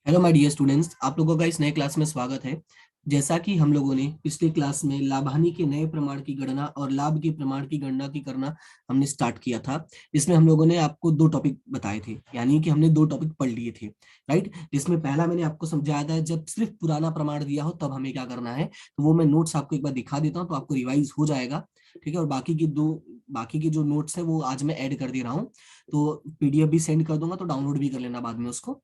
Hello my dear students, आप लोगों का इस नए क्लास में स्वागत है। जैसा कि हम लोगों ने पिछले क्लास में लाभानी के नए प्रमाण की गणना और लाभ के प्रमाण की गणना की करना हमने स्टार्ट किया था। इसमें हम लोगों ने आपको दो टॉपिक बताए थे, यानी कि हमने दो टॉपिक पढ़ लिए थे, राइट। जिसमें पहला मैंने आपको समझाया था जब सिर्फ पुराना प्रमाण दिया हो तब हमें क्या करना है, तो वो मैं नोट्स आपको एक बार दिखा देता हूँ तो आपको रिवाइज हो जाएगा। ठीक है, और बाकी के जो नोट्स है वो आज मैं ऐड कर दे रहा हूँ, तो पीडीएफ भी सेंड कर दूंगा, तो डाउनलोड भी कर लेना बाद में उसको।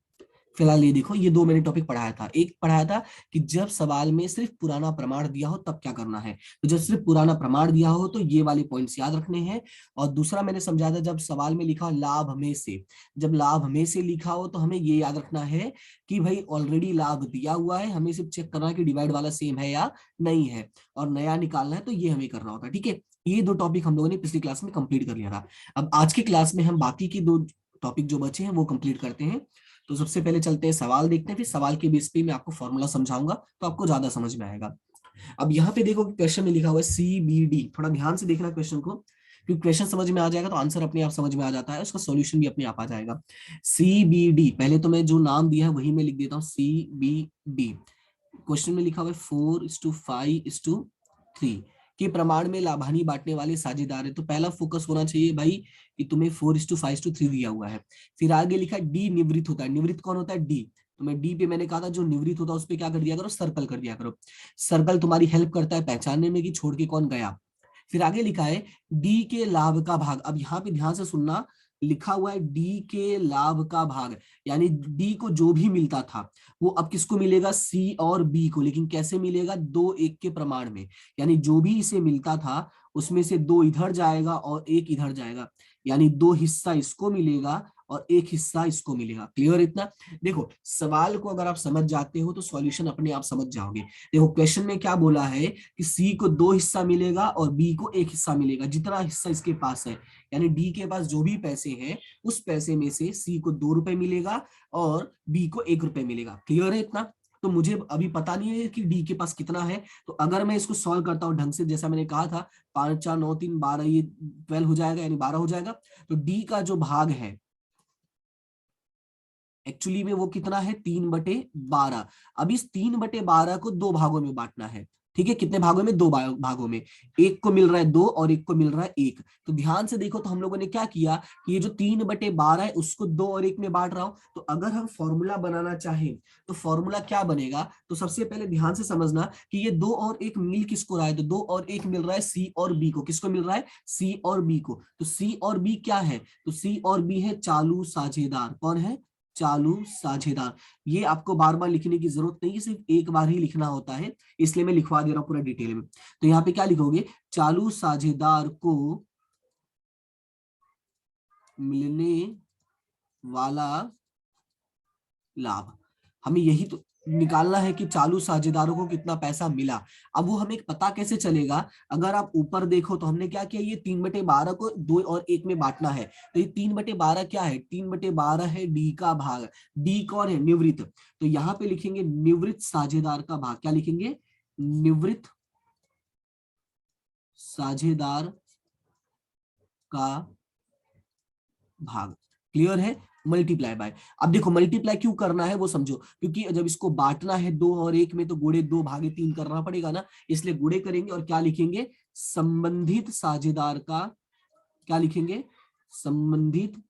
फिलहाल ये देखो, ये दो मैंने टॉपिक पढ़ाया था। एक पढ़ाया था कि जब सवाल में सिर्फ पुराना प्रमाण दिया हो तब क्या करना है, तो जब सिर्फ पुराना प्रमाण दिया हो तो ये वाले पॉइंट्स याद रखने हैं। और दूसरा मैंने समझाया था जब सवाल में लिखा हो लाभ में से, जब लाभ में से लिखा हो तो हमें ये याद रखना है कि भाई ऑलरेडी लाभ दिया हुआ है, हमें सिर्फ चेक करना है कि डिवाइड वाला सेम है या नहीं है, और नया निकालना है, तो ये हमें करना होता है। ठीक है, ये दो टॉपिक हम लोगों ने पिछली क्लास में कंप्लीट कर लिया था। अब आज की क्लास में हम बाकी की दो टॉपिक जो बचे हैं वो कंप्लीट करते हैं। तो सबसे पहले चलते हैं, सवाल देखते हैं, फिर सवाल के बेस पे मैं आपको फॉर्मूला समझाऊंगा तो आपको ज्यादा समझ में आएगा। अब यहाँ पे देखो क्वेश्चन में लिखा हुआ है CBD, थोड़ा ध्यान से देखना क्वेश्चन को, क्योंकि क्वेश्चन समझ में आ जाएगा तो आंसर अपने आप समझ में आ जाता है, उसका सॉल्यूशन भी अपने आप आ जाएगा। CBD, पहले तो मैं जो नाम दिया है वही मैं लिख देता हूँ, CBD। क्वेश्चन में लिखा हुआ है 4:5:3 के प्रमाण में लाभानी बांटने वाले साझेदार है। तो पहला फोकस होना चाहिए भाई कि तुम्हें 4:5:3 दिया हुआ है। फिर आगे लिखा है डी निवृत्त होता है। निवृत्त कौन होता है? डी। तो मैं डी पे मैंने कहा था जो निवृत्त होता है उस पे क्या कर दिया करो, सर्कल कर दिया करो। सर्कल तुम्हारी हेल्प करता है पहचानने में कि छोड़ के कौन गया। फिर आगे लिखा है डी के लाभ का भाग। अब यहाँ पे ध्यान से सुनना, लिखा हुआ है डी के लाभ का भाग, यानी डी को जो भी मिलता था वो अब किसको मिलेगा, सी और बी को। लेकिन कैसे मिलेगा? 2:1 के प्रमाण में, यानी जो भी इसे मिलता था उसमें से 2 इधर जाएगा और 1 इधर जाएगा, यानी 2 हिस्सा इसको मिलेगा और 1 हिस्सा इसको मिलेगा। क्लियर इतना? देखो, सवाल को अगर आप समझ जाते हो तो सॉल्यूशन अपने आप समझ जाओगे। देखो क्वेश्चन में क्या बोला है कि सी को 2 हिस्सा मिलेगा और बी को 1 हिस्सा मिलेगा, जितना हिस्सा इसके पास है। यानी डी के पास जो भी पैसे हैं उस पैसे में से सी को 2 रुपए मिलेगा और बी को 1 रुपए मिलेगा। क्लियर है इतना? तो मुझे अभी पता नहीं है कि डी के पास कितना है, तो अगर मैं इसको सॉल्व करता हूँ ढंग से, जैसा मैंने कहा था 5 4 9 3 12, ये 12 हो जाएगा, यानी 12 हो जाएगा। तो डी का जो भाग है एक्चुअली में वो कितना है, 3/12। अब इस 3/12 को दो भागों में बांटना है। ठीक है, कितने भागों में? दो भागों में। एक को मिल रहा है 2 और एक को मिल रहा है 1। तो ध्यान से देखो, तो हम लोगों ने क्या किया कि ये जो 3/12 है उसको 2 और 1 में बांट रहा हूं। तो अगर हम फॉर्मूला बनाना चाहें तो फॉर्मूला क्या बनेगा, तो सबसे पहले ध्यान से समझना कि ये 2 और 1 मिल किसको रहा है, तो 2 और 1 मिल रहा है सी और बी को। किसको मिल रहा है? सी और बी को। तो सी और बी क्या है, तो सी और बी है चालू साझेदार। कौन है? चालू साझेदार। ये आपको बार बार लिखने की जरूरत नहीं है, सिर्फ एक बार ही लिखना होता है, इसलिए मैं लिखवा दे रहा हूं पूरा डिटेल में। तो यहाँ पे क्या लिखोगे, चालू साझेदार को मिलने वाला लाभ। हमें यही तो निकालना है कि चालू साझेदारों को कितना पैसा मिला। अब वो हमें पता कैसे चलेगा? अगर आप ऊपर देखो तो हमने क्या किया, ये 3/12 को 2 और 1 में बांटना है। तो ये 3/12 क्या है? 3/12 है डी का भाग। डी कौन है? निवृत्त। तो यहाँ पे लिखेंगे निवृत्त साझेदार का भाग। क्या लिखेंगे? निवृत्त साझेदार का भाग। क्लियर है? Multiply by. अब देखो मल्टीप्लाई क्यों करना है वो समझो, क्योंकि जब इसको बांटना है 2 और 1 में तो गुणे 2/3 करना पड़ेगा ना, इसलिए गुणे करेंगे और क्या लिखेंगे, संबंधित साझेदार का। क्या लिखेंगे? संबंधित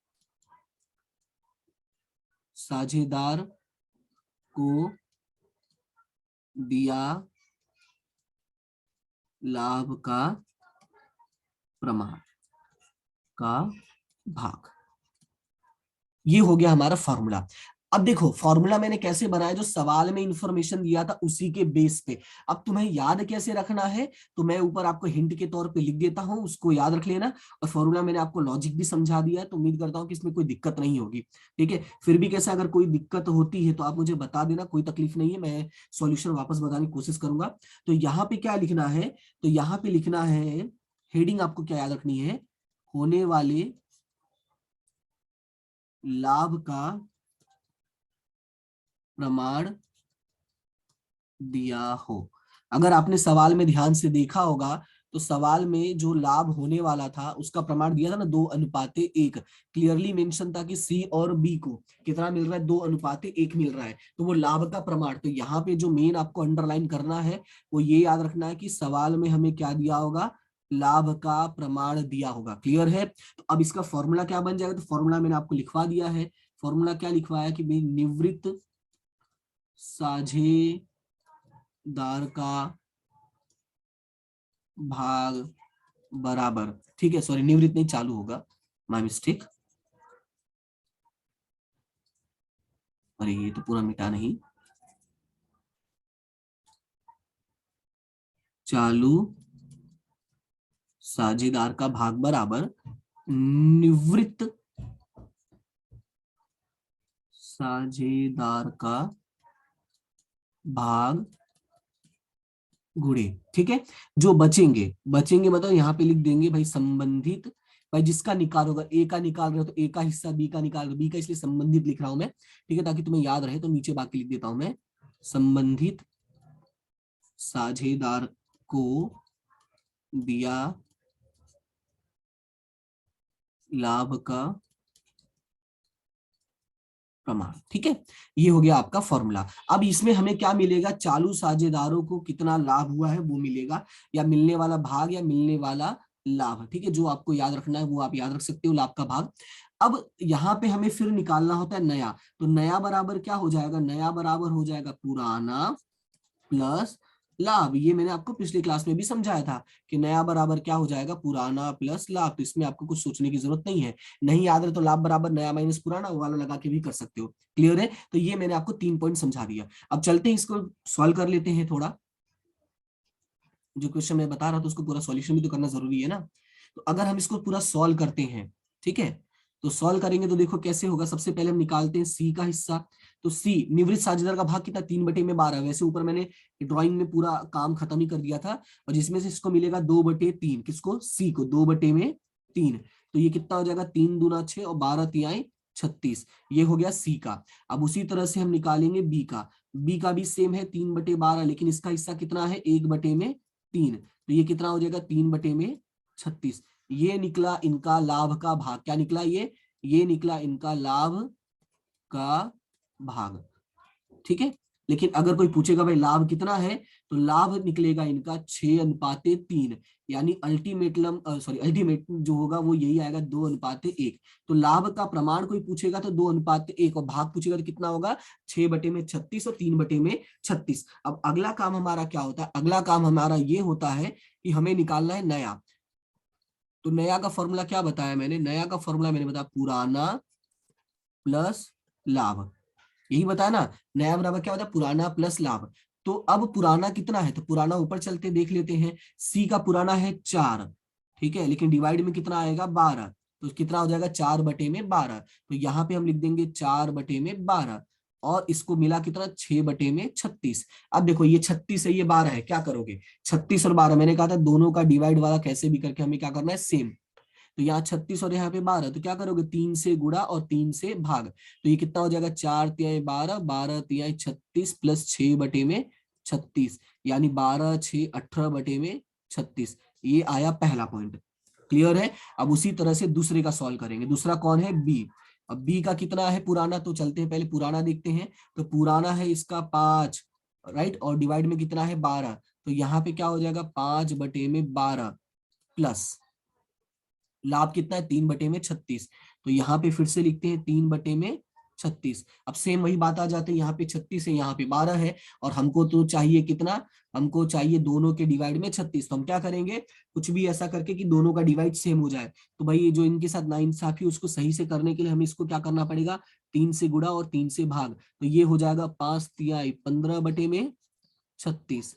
साझेदार को दिया लाभ का प्रमाण का भाग। ये हो गया हमारा फॉर्मूला। अब देखो फॉर्मूला मैंने कैसे बनाया, जो सवाल में इंफॉर्मेशन दिया था उसी के बेस पे। अब तुम्हें याद कैसे रखना है, तो मैं ऊपर आपको हिंट के तौर पे लिख देता हूं, उसको याद रख लेना। और फॉर्मूला मैंने आपको लॉजिक भी समझा दिया है, तो उम्मीद करता हूं कि इसमें कोई दिक्कत नहीं होगी। ठीक है, फिर भी कैसे अगर कोई दिक्कत होती है तो आप मुझे बता देना, कोई तकलीफ नहीं है, मैं सॉल्यूशन वापस बताने की कोशिश करूंगा। तो यहाँ पे क्या लिखना है, तो यहाँ पे लिखना है, हेडिंग आपको क्या याद रखनी है, होने वाले लाभ का प्रमाण दिया हो। अगर आपने सवाल में ध्यान से देखा होगा तो सवाल में जो लाभ होने वाला था उसका प्रमाण दिया था ना 2:1, क्लियरली मेंशन था कि सी और बी को कितना मिल रहा है, 2:1 मिल रहा है, तो वो लाभ का प्रमाण। तो यहाँ पे जो मेन आपको अंडरलाइन करना है वो ये याद रखना है कि सवाल में हमें क्या दिया होगा, लाभ का प्रमाण दिया होगा। क्लियर है? तो अब इसका फॉर्मूला क्या बन जाएगा, तो फॉर्मूला मैंने आपको लिखवा दिया है। फॉर्मूला क्या लिखवाया कि भाई निवृत्त साझेदार का भाग बराबर, ठीक है, सॉरी निवृत्त नहीं, चालू होगा, माय मिस्टेक। अरे ये तो पूरा मिटा नहीं, चालू साझेदार का भाग बराबर निवृत्त साझेदार का भाग गुणे, ठीक है। जो बचेंगे बचेंगे मतलब यहाँ पे लिख देंगे भाई संबंधित, भाई जिसका निकाल होगा, ए का निकाल रहे हो तो ए का हिस्सा बी का निकाल रहे हो, बी का इसलिए संबंधित लिख रहा हूं मैं, ठीक है, ताकि तुम्हें याद रहे। तो नीचे बाकी लिख देता हूं मैं, संबंधित साझेदार को दिया लाभ का प्रमाण, ठीक है। ये हो गया आपका फॉर्मूला। अब इसमें हमें क्या मिलेगा, चालू साझेदारों को कितना लाभ हुआ है वो मिलेगा, या मिलने वाला भाग या मिलने वाला लाभ, ठीक है। जो आपको याद रखना है वो आप याद रख सकते हो, लाभ का भाग। अब यहाँ पे हमें फिर निकालना होता है नया, तो नया बराबर क्या हो जाएगा, नया बराबर हो जाएगा पुराना प्लस लाभ। ये मैंने आपको पिछली क्लास में भी समझाया था कि नया बराबर क्या हो जाएगा, पुराना प्लस लाभ। तो इसमें आपको कुछ सोचने की जरूरत नहीं है, नहीं याद है तो लाभ बराबर नया माइनस पुराना, वो वाला लगा के भी कर सकते हो। क्लियर है? तो ये मैंने आपको 3 पॉइंट समझा दिया। अब चलते हैं इसको सॉल्व कर लेते हैं थोड़ा। जो क्वेश्चन मैं बता रहा था उसको पूरा सॉल्यूशन भी तो करना जरूरी है ना। तो अगर हम इसको पूरा सॉल्व करते हैं, ठीक है, तो सॉल्व करेंगे तो देखो कैसे होगा। सबसे पहले हम निकालते हैं सी का हिस्सा। तो सी निवृत्त साझेदार का भाग कितना, 3/12। वैसे ऊपर मैंने ड्राइंग में पूरा काम खत्म ही कर दिया था, और जिसमें से इसको मिलेगा 2/3, किसको, सी को, 2/3। तो ये कितना हो जाएगा, 3 दूना 6 और 12 तिहाई 36। ये हो गया सी का। अब उसी तरह से हम निकालेंगे बी का। बी का भी सेम है 3/12, लेकिन इसका हिस्सा कितना है, 1/3। तो ये कितना हो जाएगा, 3/36। ये निकला इनका लाभ का भाग। क्या निकला ये निकला इनका लाभ का भाग, ठीक है। लेकिन अगर कोई पूछेगा भाई लाभ कितना है, तो लाभ निकलेगा इनका 6:3, यानी अल्टीमेट जो होगा वो यही आएगा, 2:1। तो लाभ का प्रमाण कोई पूछेगा तो 2:1, और भाग पूछेगा तो कितना होगा, 6/36 और 3/36। अब अगला काम हमारा क्या होता है, अगला काम हमारा ये होता है कि हमें निकालना है नया। तो नया का फॉर्मूला क्या बताया मैंने, नया का फॉर्मूला मैंने बताया पुराना प्लस लाभ, यही बताया ना। नया बराबर क्या होता है, पुराना प्लस लाभ। तो अब पुराना कितना है, तो पुराना ऊपर चलते देख लेते हैं। सी का पुराना है 4, ठीक है, लेकिन डिवाइड में कितना आएगा, 12। तो कितना हो जाएगा, 4/12। तो यहाँ पे हम लिख देंगे 4/12, और इसको मिला कितना, 6/36। अब देखो ये 36 है, ये 12 है, क्या करोगे, 36 और 12, मैंने कहा था दोनों का डिवाइड वाला कैसे भी करके हमें क्या करना है, सेम। तो यहाँ 36 और यहाँ पे 12, तो क्या करोगे, 3 से गुणा और 3 से भाग। तो ये कितना हो जाएगा, 4×3 = 12, 12×3 = 36 प्लस 6/36, यानी 12×6 = 18/36। ये आया पहला पॉइंट। क्लियर है? अब उसी तरह से दूसरे का सॉल्व करेंगे। दूसरा कौन है, बी। अब बी का कितना है पुराना, तो चलते हैं पहले पुराना देखते हैं। तो पुराना है इसका 5, राइट, और डिवाइड में कितना है, 12। तो यहाँ पे क्या हो जाएगा, 5/12 प्लस लाभ कितना है, 3/36। तो यहाँ पे फिर से लिखते हैं 3/36। अब सेम वही बात आ जाते हैं, यहाँ पे 36 है, यहाँ पे 12 है, और हमको तो चाहिए कितना, हमको चाहिए दोनों के डिवाइड में 36। तो हम क्या करेंगे, कुछ भी ऐसा करके कि दोनों का डिवाइड सेम हो जाए। तो भाई ये जो इनके साथ नाइंसाफी उसको सही से करने के लिए हमें इसको क्या करना पड़ेगा, 3 से गुणा और 3 से भाग। तो ये हो जाएगा 5×3 = 15/36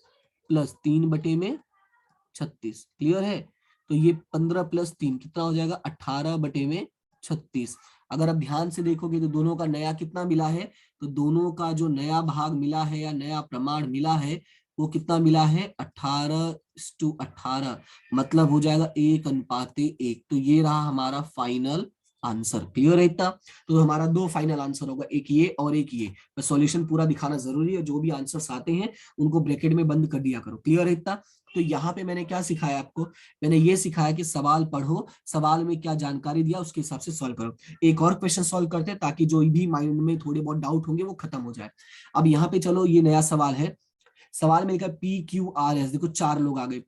प्लस 3/36। क्लियर है? तो ये 15 प्लस 3 कितना हो जाएगा, 18/36। अगर आप ध्यान से देखोगे तो दोनों का नया कितना मिला है, तो दोनों का जो नया भाग मिला है या नया प्रमाण मिला है वो कितना मिला है, 18:18, मतलब हो जाएगा 1:1। तो ये रहा हमारा फाइनल आंसर। क्लियर है इतना? तो हमारा दो फाइनल आंसर होगा, एक ये और एक ये। तो सॉल्यूशन पूरा दिखाना जरूरी है, जो भी आंसर्स आते हैं उनको ब्रैकेट में बंद कर दिया करो। क्लियर है इतना? तो यहाँ पे मैंने क्या सिखाया आपको, मैंने ये सिखाया कि सवाल पढ़ो, सवाल में क्या जानकारी दिया उसके हिसाब से सॉल्व करो। एक और क्वेश्चन सॉल्व करते हैं ताकि जो भी माइंड में थोड़े बहुत डाउट होंगे वो खत्म हो जाए। अब यहाँ पे चलो, ये नया सवाल है। सवाल में लिखा PQRS, देखो चार लोग आ गए,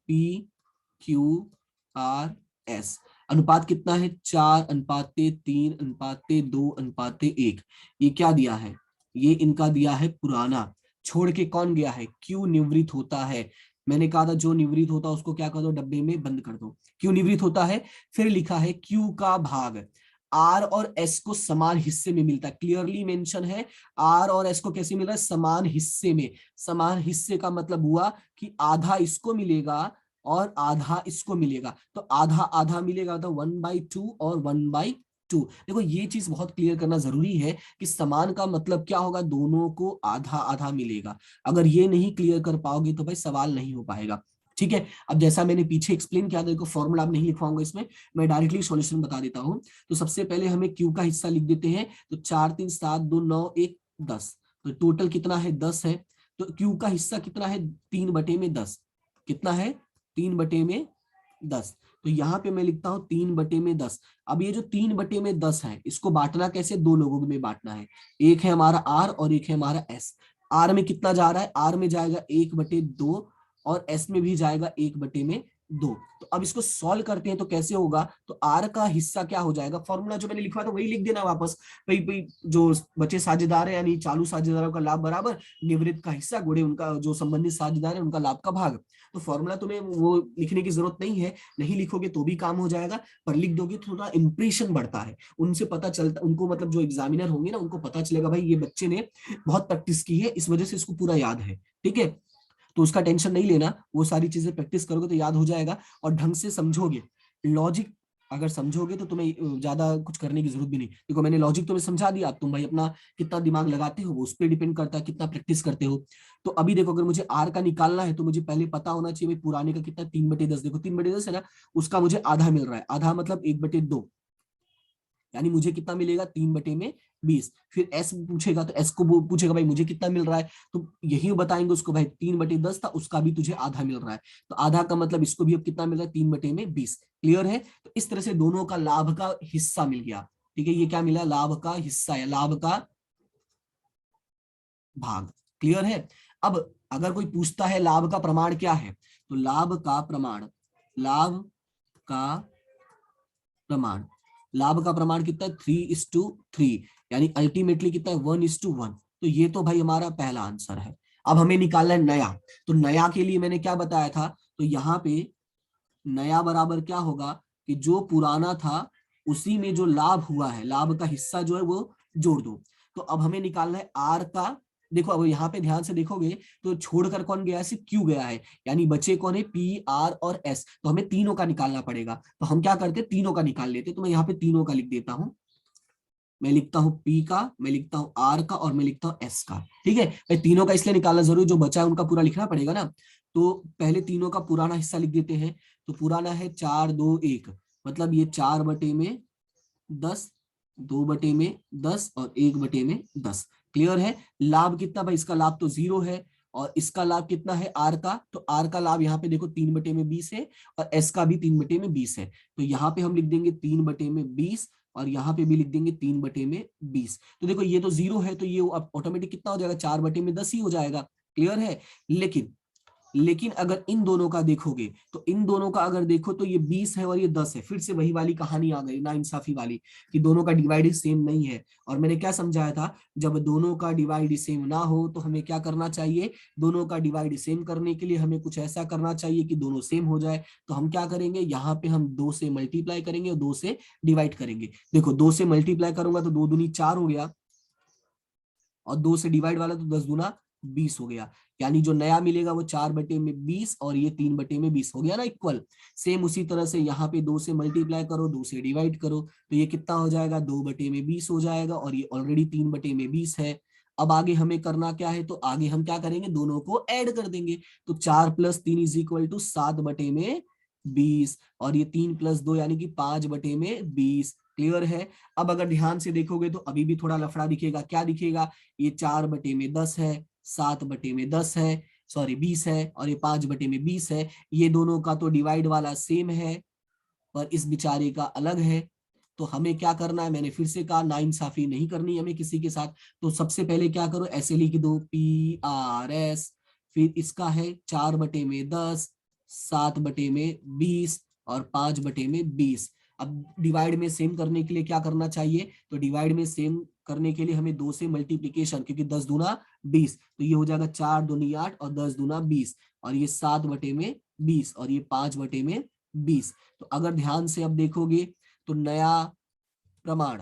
PQRS। अनुपात कितना है? 4:3:2:1। ये क्या दिया है? ये इनका दिया है पुराना। छोड़ के कौन गया है? क्यू निवृत्त होता है। मैंने कहा था जो निवृत्त होता है उसको क्या कर दो, डब्बे में बंद कर दो। क्यू निवृत्त होता है। फिर लिखा है क्यू का भाग आर और एस को समान हिस्से में मिलता है। क्लियरली मेंशन है, आर और एस को कैसे मिल रहा है? समान हिस्से में। समान हिस्से का मतलब हुआ कि आधा इसको मिलेगा और आधा इसको मिलेगा। तो आधा आधा मिलेगा तो 1/2 और 1/2। देखो ये चीज बहुत क्लियर करना जरूरी है कि समान का मतलब क्या होगा, दोनों को आधा आधा मिलेगा। अगर ये नहीं क्लियर कर पाओगे तो भाई सवाल नहीं हो पाएगा। ठीक है, अब जैसा मैंने पीछे एक्सप्लेन किया, देखो फॉर्मूला अब नहीं लिखवाऊंगा इसमें, मैं डायरेक्टली सॉल्यूशन बता देता हूं। तो सबसे पहले हमें क्यू का हिस्सा लिख देते हैं। तो 4 3 7 2 9 1 10। तो टोटल कितना है? 10 है। तो क्यू का हिस्सा कितना है? 3/10। कितना है? 3/10। तो यहाँ पे मैं लिखता हूँ 3/10। अब ये जो 3/10 है इसको बांटना कैसे? दो लोगों में बांटना है। एक है हमारा आर और एक है हमारा एस। आर में कितना जा रहा है? आर में जाएगा 1/2 और एस में भी जाएगा 1/2। तो अब इसको सॉल्व करते हैं तो कैसे होगा? तो आर का हिस्सा क्या हो जाएगा? फॉर्मूला जो मैंने लिखवा था वही लिख देना वापस। भाई भाई जो बचे साझेदार है यानी चालू साझेदारों का लाभ बराबर निवृत्त का हिस्सा गुणे उनका जो संबंधित साझेदार है उनका लाभ का भाग। तो फॉर्मूला तुम्हें वो लिखने की जरूरत नहीं है, नहीं लिखोगे तो भी काम हो जाएगा, पर लिख दोगे तो थोड़ा इंप्रेशन बढ़ता है, उनसे पता चलता, उनको मतलब जो एग्जामिनर होंगे ना उनको पता चलेगा भाई ये बच्चे ने बहुत प्रैक्टिस की है, इस वजह से इसको पूरा याद है। ठीक है, तो उसका टेंशन नहीं लेना, वो सारी चीजें प्रैक्टिस करोगे तो याद हो जाएगा और ढंग से समझोगे। लॉजिक अगर समझोगे तो तुम्हें ज्यादा कुछ करने की जरूरत भी नहीं। देखो मैंने लॉजिक तुम्हें समझा दिया, तुम भाई अपना कितना दिमाग लगाते हो वो उस पर डिपेंड करता है, कितना प्रैक्टिस करते हो। तो अभी देखो अगर मुझे आर का निकालना है तो मुझे पहले पता होना चाहिए भाई पुराने का कितना, 3/10। देखो 3/10 है ना, उसका मुझे आधा मिल रहा है, आधा मतलब 1/2, यानी मुझे कितना मिलेगा? 3/20। फिर एस पूछेगा तो एस को पूछेगा भाई मुझे कितना मिल रहा है, तो यही बताएंगे उसको भाई 3/10 था, उसका भी तुझे आधा मिल रहा है। तो आधा का मतलब इसको भी अब कितना मिल रहा है? 3/20। क्लियर है? तो इस तरह से दोनों का लाभ का हिस्सा मिल गया। ठीक है, ये क्या मिला? लाभ का हिस्सा या लाभ का भाग। क्लियर है? अब अगर कोई पूछता है लाभ का प्रमाण क्या है, तो लाभ का प्रमाण, लाभ का प्रमाण, लाभ का प्रमाण कितना है? 3:3, यानी अल्टीमेटली कितना है? 1:1। तो ये तो भाई हमारा पहला आंसर है। अब हमें निकालना है नया। तो नया के लिए मैंने क्या बताया था? तो यहाँ पे नया बराबर क्या होगा कि जो पुराना था उसी में जो लाभ हुआ है, लाभ का हिस्सा जो है वो जोड़ दो। तो अब हमें निकालना है आर का। देखो अब यहाँ पे ध्यान से देखोगे तो छोड़कर कौन गया है? सिर्फ क्यू गया है, यानी बचे कौन है? पी, आर और एस। तो हमें तीनों का निकालना पड़ेगा। तो हम क्या करते हैं? तीनों का निकाल लेते। तो मैं यहाँ पे तीनों का लिख देता हूँ। मैं लिखता हूँ पी का, मैं लिखता हूँ आर का और मैं लिखता हूँ एस का। ठीक है भाई, तीनों का इसलिए निकालना जरूरी, जो बचा है उनका पूरा लिखना पड़ेगा ना। तो पहले तीनों का पुराना हिस्सा लिख देते हैं। तो पुराना है 4:2:1, मतलब ये 4/10, 2/10 और 1/10। क्लियर है? लाभ कितना भाई? इसका लाभ तो 0 है, और इसका लाभ कितना है आर का? तो आर का लाभ यहाँ पे देखो 3/20 है, और एस का भी 3/20 है। तो यहाँ पे हम लिख देंगे 3/20 और यहाँ पे भी लिख देंगे 3/20। तो देखो ये तो 0 है, तो ये ऑटोमेटिक कितना हो जाएगा? 4/10 ही हो जाएगा। क्लियर है? लेकिन अगर इन दोनों का देखोगे तो इन दोनों का अगर देखो तो ये 20 है और ये 10 है। फिर से वही वाली कहानी आ गई, ना इंसाफी वाली, कि दोनों का डिवाइड सेम नहीं है। और मैंने क्या समझाया था? जब दोनों का डिवाइड सेम ना हो तो हमें क्या करना चाहिए? दोनों का डिवाइड सेम करने के लिए हमें कुछ ऐसा करना चाहिए कि दोनों सेम हो जाए। तो हम क्या करेंगे? यहाँ पे हम 2 से मल्टीप्लाई करेंगे और 2 से डिवाइड करेंगे। देखो 2 से मल्टीप्लाई करूंगा तो 2 दूनी 4 हो गया, और 2 से डिवाइड वाला तो 10 दूना 20 हो गया। यानी जो नया मिलेगा वो 4/20 और ये 3/20 हो गया ना इक्वल। सेम उसी तरह से यहाँ पे 2 से मल्टीप्लाई करो, 2 से डिवाइड करो, तो ये कितना हो जाएगा? 2/20 हो जाएगा, और ये ऑलरेडी 3/20 है। अब आगे हमें करना क्या है? तो आगे हम क्या करेंगे? दोनों को ऐड कर देंगे। तो 4+3 = 7/20, और ये 3+2 यानी कि 5/20। क्लियर है। अब अगर ध्यान से देखोगे तो अभी भी थोड़ा लफड़ा दिखेगा। क्या दिखेगा? ये 4/10 है, 7/10 है, सॉरी 20 है, और ये 5/20 है। ये दोनों का तो डिवाइड वाला सेम है, पर इस बेचारे का अलग है। तो हमें क्या करना है? मैंने फिर से कहा, नाइंसाफी नहीं करनी हमें किसी के साथ। तो सबसे पहले क्या करो, ऐसे लिख दो PRS। फिर इसका है 4/10, 7/20 और 5/20। अब डिवाइड में सेम करने के लिए क्या करना चाहिए? तो डिवाइड में सेम करने के लिए हमें 2 से मल्टीप्लीकेशन, क्योंकि 10 दूना 20, तो ये हो जाएगा 4 दूनी 8 और 10 दूना 20, और ये 7/20 और ये 5/20। तो अगर ध्यान से अब देखोगे तो नया प्रमाण,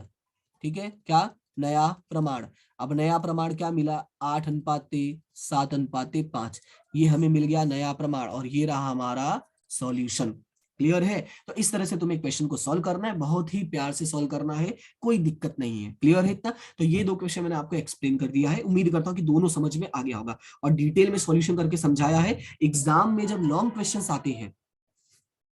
ठीक है, क्या? नया प्रमाण। अब नया प्रमाण क्या मिला? 8:7:5, ये हमें मिल गया नया प्रमाण, और ये रहा हमारा सॉल्यूशन। क्लियर है? तो इस तरह से तुम्हें क्वेश्चन को सॉल्व करना है, बहुत ही प्यार से सॉल्व करना है, कोई दिक्कत नहीं है। क्लियर है इतना? तो ये 2 क्वेश्चन मैंने आपको एक्सप्लेन कर दिया है, उम्मीद करता हूं कि दोनों समझ में आ गया होगा, और डिटेल में सॉल्यूशन करके समझाया है। एग्जाम में जब लॉन्ग क्वेश्चंस आते हैं,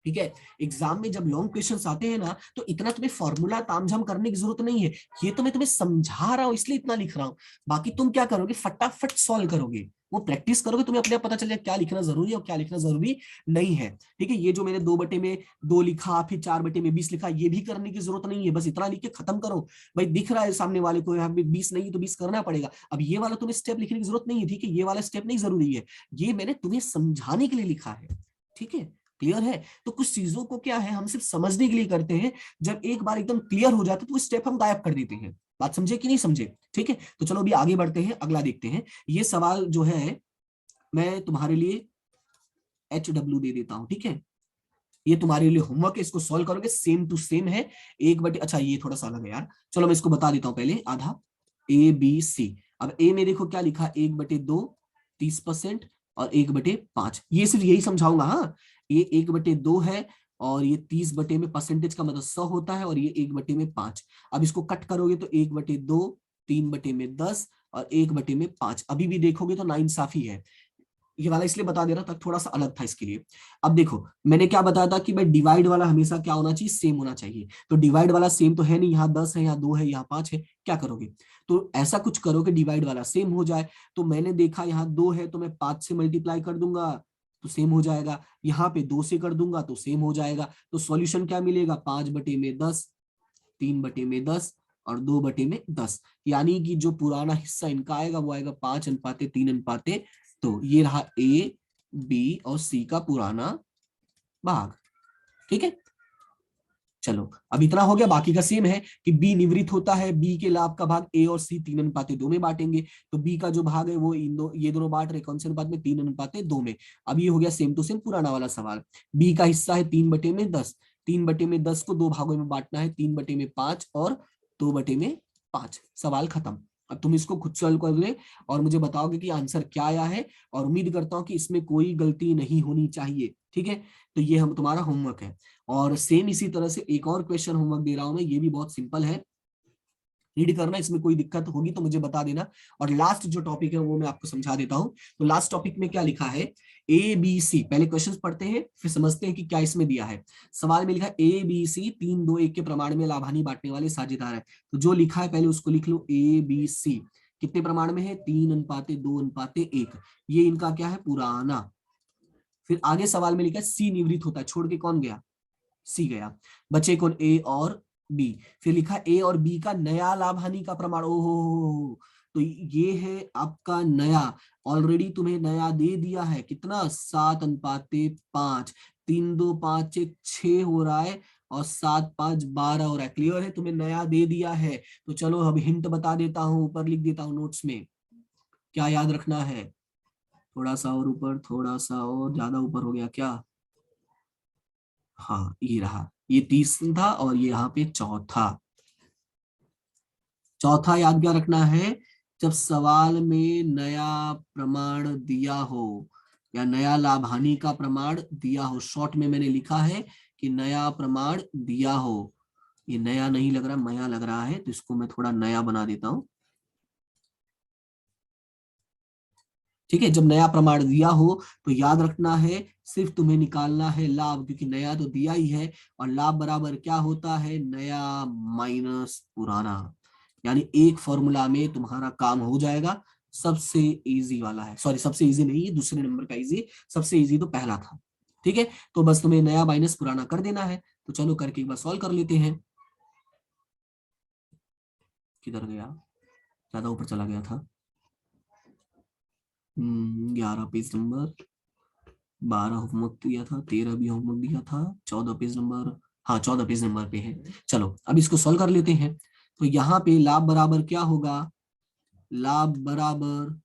ठीक है, एग्जाम में जब लॉन्ग क्वेश्चंस आते हैं ना, तो इतना तुम्हें फॉर्मूला तामझाम करने की जरूरत नहीं है। ये तो मैं तुम्हें समझा रहा हूं इसलिए इतना लिख रहा हूं। बाकी तुम क्या करोगे? फटाफट सॉल्व करोगे, वो प्रैक्टिस करोगे, तुम्हें अपने आप पता चल जाएगा क्या लिखना जरूरी है और क्या लिखना जरूरी नहीं है। ठीक है, ये जो मैंने 2/2 लिखा, फिर 4/20 लिखा, ये भी करने की जरूरत नहीं है, बस इतना लिख के खत्म करो। भाई दिख रहा है सामने वाले को यहाँ पे 20 नहीं है तो 20 करना पड़ेगा। अब ये वाला तुम्हें स्टेप लिखने की जरूरत नहीं है, ठीक है, ये वाला स्टेप नहीं जरूरी है, ये मैंने तुम्हें समझाने के लिए लिखा है। ठीक है, क्लियर है? तो कुछ चीजों को क्या है, हम सिर्फ समझने के लिए करते हैं, जब एक बार एकदम क्लियर हो जाता है तो स्टेप हम गायब कर देते हैं। बात समझे कि नहीं समझे? ठीक है, तो चलो अभी आगे बढ़ते हैं, अगला देखते हैं। ये सवाल जो है मैं तुम्हारे लिए HW दे देता हूं, ठीक है, ये तुम्हारे लिए होमवर्क है, इसको सॉल्व करोगे, सेम टू सेम है। अच्छा ये थोड़ा सा अलग है यार, चलो मैं इसको बता देता हूं पहले आधा। ABC, अब ए में देखो क्या लिखा, 1/2 30% और 1/5, ये सिर्फ यही समझाऊंगा। हाँ, ये 1/2 है, और ये 30 में परसेंटेज का मतलब 100 होता है, और ये 1/5। अब इसको कट करोगे तो 1/2, 3/10 और 1/5। अभी भी देखोगे तो नाइंसाफी है। ये वाला इसलिए बता दे रहा था, थोड़ा सा अलग था इसके लिए। अब देखो मैंने क्या बताया था कि भाई डिवाइड वाला हमेशा क्या होना चाहिए? सेम होना चाहिए। तो डिवाइड वाला सेम तो है नहीं, यहाँ 10 है, यहाँ 2 है, यहाँ 5 है। क्या करोगे? तो ऐसा कुछ करो कि डिवाइड वाला सेम हो जाए। तो मैंने देखा यहाँ 2 है तो मैं 5 से मल्टीप्लाई कर दूंगा तो सेम हो जाएगा, यहाँ पे 2 से कर दूंगा तो सेम हो जाएगा। तो सॉल्यूशन क्या मिलेगा? 5/10, 3/10 और 2/10। यानी कि जो पुराना हिस्सा इनका आएगा वो आएगा 5:3। तो ये रहा A, B और C का पुराना भाग। ठीक है, चलो अब इतना हो गया। बाकी का सेम है कि B निवृत्त होता है, B के लाभ का भाग A और C 3:2 में बांटेंगे। तो B का जो भाग है वो ये दोनों बांट रहे कौन से अनुपात में? 3:2 में। अब ये हो गया सेम टू सेम पुराना वाला सवाल। B का हिस्सा है 3/10, 3/10 को 2 भागों में बांटना है, 3/5 और 2/5। सवाल खत्म। अब तुम इसको खुद सॉल्व कर ले और मुझे बताओगे कि आंसर क्या आया है, और उम्मीद करता हूं कि इसमें कोई गलती नहीं होनी चाहिए। ठीक है, तो ये हम तुम्हारा होमवर्क है। और सेम इसी तरह से एक और क्वेश्चन होमवर्क दे रहा हूं मैं, ये भी बहुत सिंपल है, रीड करना, इसमें कोई दिक्कत होगी तो मुझे बता देना। और लास्ट जो टॉपिक है वो मैं आपको समझा देता हूं। तो लास्ट टॉपिक में क्या लिखा है? ABC, पहले क्वेश्चंस पढ़ते हैं फिर समझते हैं कि क्या इसमें दिया है। सवाल में लिखा है ABC 3-2-1 के प्रमाण में लाभानी बांटने वाले साझेदार है। तो जो लिखा है पहले उसको लिख लो, ABC कितने प्रमाण में है? 3:2:1। ये इनका क्या है? पुराना। फिर आगे सवाल में लिखा है C निवृत्त होता है, छोड़ के कौन गया? C गया, बचे कौन? A और B। फिर लिखा ए और बी का नया लाभ हानि का प्रमाण। ओहो, तो ये है आपका नया, ऑलरेडी तुम्हें नया दे दिया है। कितना? 7:5, 3-2-5-1 6 हो रहा है, और 7-5-12 हो रहा है। क्लियर है? तुम्हें नया दे दिया है। तो चलो अब हिंट बता देता हूं, ऊपर लिख देता हूं नोट्स में। क्या याद रखना है? थोड़ा सा और ऊपर, थोड़ा सा और, ज्यादा ऊपर हो गया क्या? हाँ ये रहा, ये तीसरा और ये यहाँ पे चौथा। चौथा याद क्या रखना है? जब सवाल में नया प्रमाण दिया हो या नया लाभ हानि का प्रमाण दिया हो, शॉर्ट में मैंने लिखा है कि नया प्रमाण दिया हो। ये नया नहीं लग रहा, मया लग रहा है, तो इसको मैं थोड़ा नया बना देता हूं। ठीक है, जब नया प्रमाण दिया हो तो याद रखना है सिर्फ तुम्हें निकालना है लाभ, क्योंकि नया तो दिया ही है, और लाभ बराबर क्या होता है, नया माइनस पुराना। यानी एक फॉर्मूला में तुम्हारा काम हो जाएगा। सबसे इजी वाला है, सॉरी सबसे इजी नहीं, दूसरे नंबर का इजी, सबसे इजी तो पहला था। ठीक है, तो बस तुम्हें नया माइनस पुराना कर देना है। तो चलो करके एक बार सॉल्व कर लेते हैं। किधर गया, ज्यादा ऊपर चला गया था। 11 पेज नंबर, 12 होमवर्क दिया था, 13 भी होमवर्क दिया था, 14 पेज नंबर, हाँ 14 पेज नंबर पे है। चलो अब इसको सॉल्व कर लेते हैं। तो यहाँ पे लाभ बराबर क्या होगा, लाभ बराबर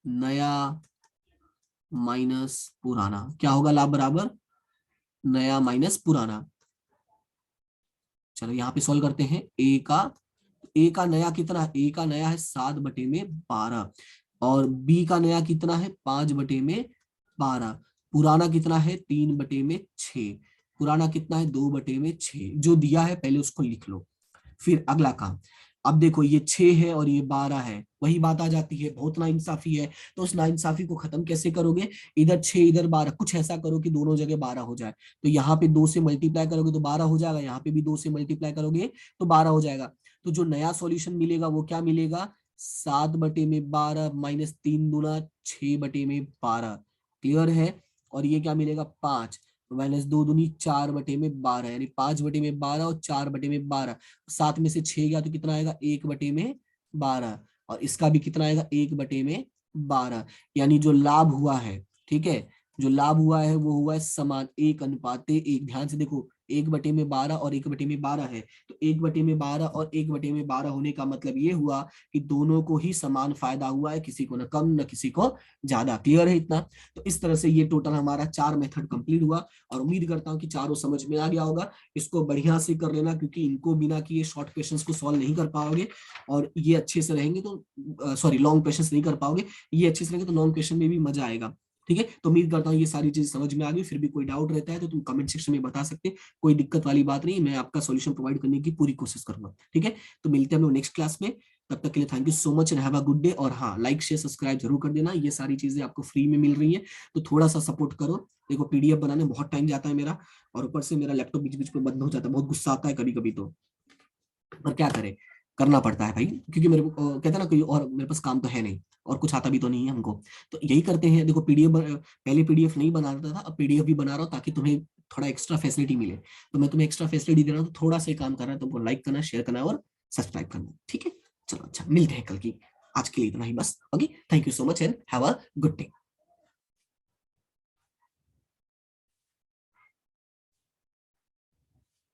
नया माइनस पुराना। क्या होगा, लाभ बराबर नया माइनस पुराना। चलो यहाँ पे सॉल्व करते हैं। ए का नया कितना है, ए का नया है 7/12, और बी का नया कितना है 5/12। पुराना कितना है 3/6। पुराना कितना है 2/6। जो दिया है पहले उसको लिख लो। फिर अगला काम, अब देखो ये 6 है और ये 12 है, वही बात आ जाती है, बहुत नाइंसाफी है। तो उस नाइंसाफी को खत्म कैसे करोगे, इधर 6 इधर 12, कुछ ऐसा करो कि दोनों जगह 12 हो जाए। तो यहाँ पे 2 से मल्टीप्लाई करोगे तो 12 हो जाएगा, यहाँ पे भी 2 से मल्टीप्लाई करोगे तो 12 हो जाएगा। तो जो नया सॉल्यूशन मिलेगा वो क्या मिलेगा, 7/12 माइनस 3 दूना 6/12। क्लियर है। और ये क्या मिलेगा 5, माइनस 2 दूनी 4/12, यानी 5/12 और 4/12। 7 में से 6 गया तो कितना आएगा 1/12, और इसका भी कितना आएगा 1/12। यानी जो लाभ हुआ है, ठीक है, जो लाभ हुआ है वो हुआ है समान 1:1। ध्यान से देखो, 1/12 और 1/12 है, तो 1/12 और 1/12 होने का मतलब ये हुआ कि दोनों को ही समान फायदा हुआ है, किसी को न कम न किसी को ज्यादा। क्लियर है इतना। तो इस तरह से ये टोटल हमारा 4 मेथड कंप्लीट हुआ, और उम्मीद करता हूँ कि चारों समझ में आ गया होगा। इसको बढ़िया से कर लेना, क्योंकि इनको बिना किए शॉर्ट क्वेश्चंस को सॉल्व नहीं कर पाओगे, और ये अच्छे से रहेंगे तो सॉरी लॉन्ग क्वेश्चंस नहीं कर पाओगे, ये अच्छे से रहेंगे तो लॉन्ग क्वेश्चन में भी मजा आएगा। ठीक है, तो उम्मीद करता हूँ ये सारी चीज समझ में आ गई। फिर भी कोई डाउट रहता है तो तुम कमेंट सेक्शन में बता सकते हैं, कोई दिक्कत वाली बात नहीं, मैं आपका सॉल्यूशन प्रोवाइड करने की पूरी कोशिश करूंगा। ठीक है, तो मिलते हैं हम लोग नेक्स्ट क्लास में। तब तक के लिए thank you so much and have a good day. और हाँ, लाइक शेयर सब्सक्राइब जरूर कर देना, ये सारी चीजें आपको फ्री में मिल रही है, तो थोड़ा सा सपोर्ट करो। देखो पीडीएफ बनाने में बहुत टाइम जाता है मेरा, और ऊपर से मेरा लैपटॉप बीच बीच में बंद हो जाता है, बहुत गुस्सा आता है कभी कभी, तो पर क्या करें, करना पड़ता है भाई, क्योंकि मेरे को कहते हैं ना, कोई और मेरे पास काम तो है नहीं, और कुछ आता भी तो नहीं है हमको, तो यही करते हैं। देखो पीडीएफ, पहले पीडीएफ नहीं बना रहा था, अब पीडीएफ भी बना रहा हूँ ताकि तुम्हें थोड़ा एक्स्ट्रा फैसिलिटी मिले। तो मैं तुम्हें एक्स्ट्रा फैसिलिटी दे रहा हूँ, तो थोड़ा सा काम करना है, तुमको लाइक करना, शेयर करना और सब्सक्राइब करना। ठीक है, चलो अच्छा, मिलते हैं कल की। आज के लिए इतना ही बस। Okay, thank you so much and have a good day.